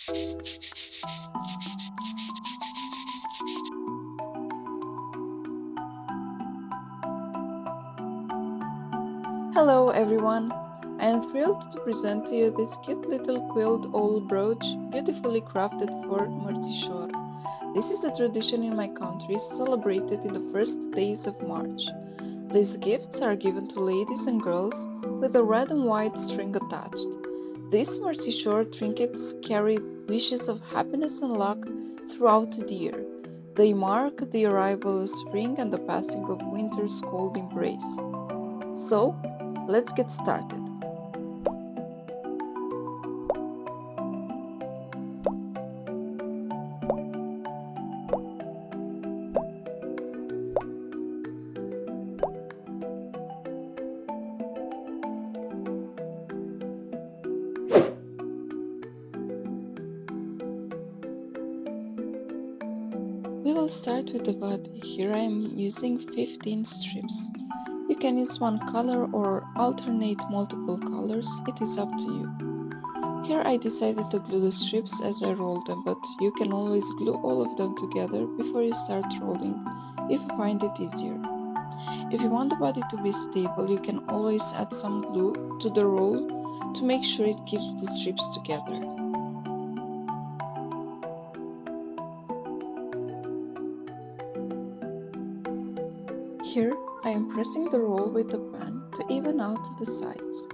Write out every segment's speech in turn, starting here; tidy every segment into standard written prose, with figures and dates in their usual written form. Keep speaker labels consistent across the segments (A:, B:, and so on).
A: Hello everyone! I am thrilled to present to you this cute little quilled old brooch beautifully crafted for Martisor. This is a tradition in my country celebrated in the first days of March. These gifts are given to ladies and girls with a red and white string attached. These Martisor trinkets carry wishes of happiness and luck throughout the year. They mark the arrival of spring and the passing of winter's cold embrace. So, let's get started. We will start with the body. Here I am using 15 strips. You can use one color or alternate multiple colors, it is up to you. Here I decided to glue the strips as I roll them, but you can always glue all of them together before you start rolling if you find it easier. If you want the body to be stable, you can always add some glue to the roll to make sure it keeps the strips together. Here I am pressing the roll with the pen to even out the sides.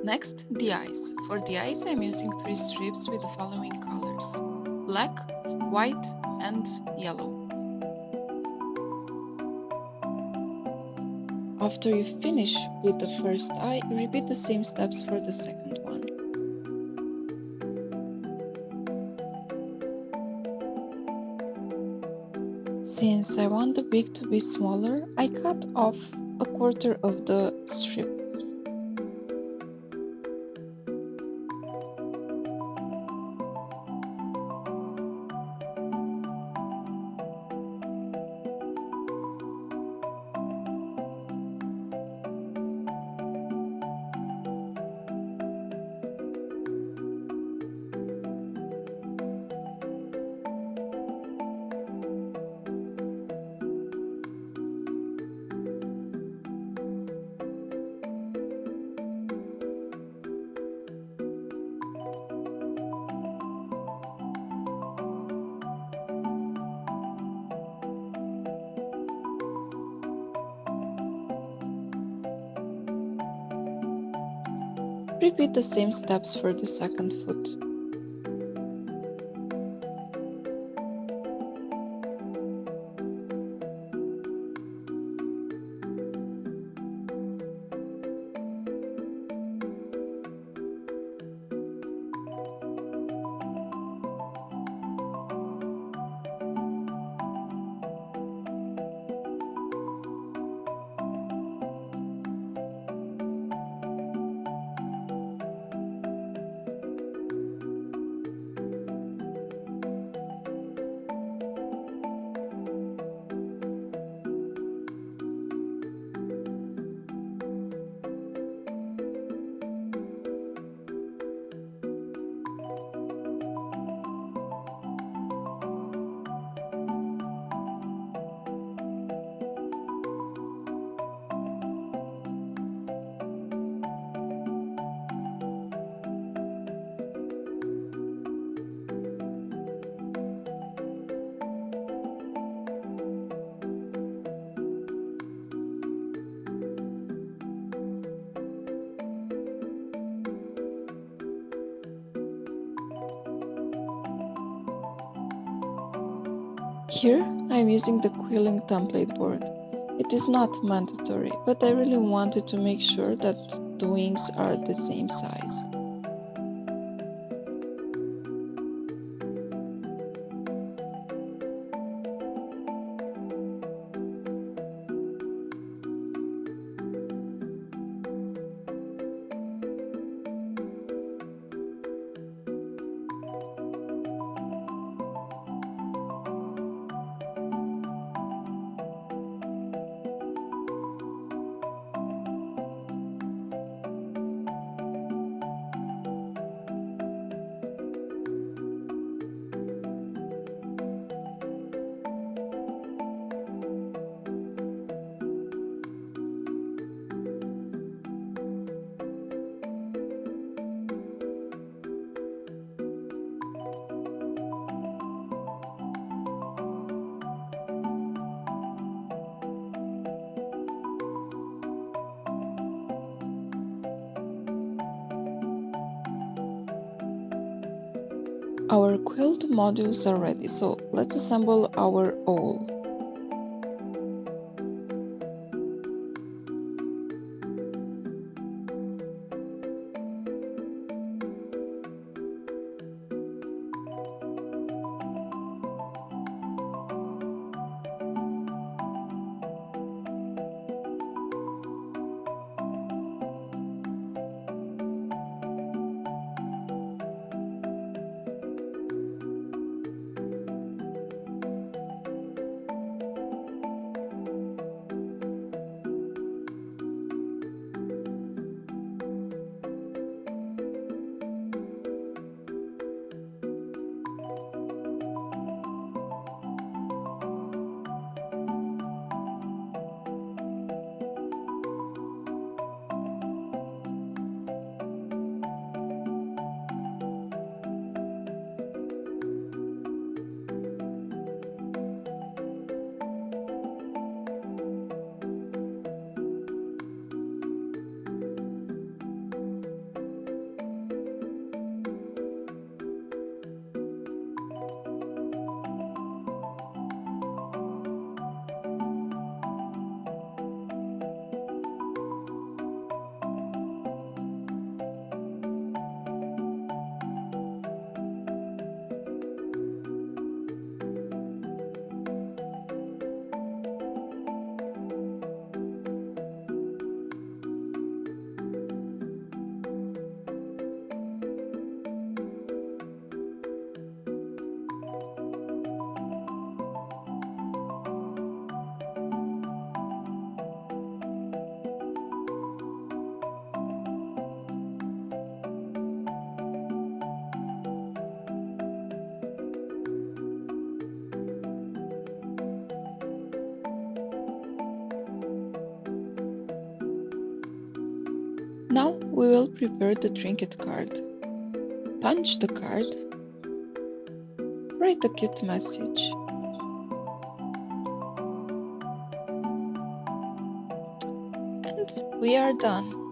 A: Next, the eyes. For the eyes I am using 3 strips with the following colors: black, white and yellow. After you finish with the first eye, repeat the same steps for the second one. Since I want the beak to be smaller, I cut off a quarter of the strip. Repeat the same steps for the second foot. Here I am using the quilling template board. It is not mandatory, but I really wanted to make sure that the wings are the same size. Our quilled modules are ready, so let's assemble our awl. Now we will prepare the trinket card. Punch the card. Write a cute message. And we are done.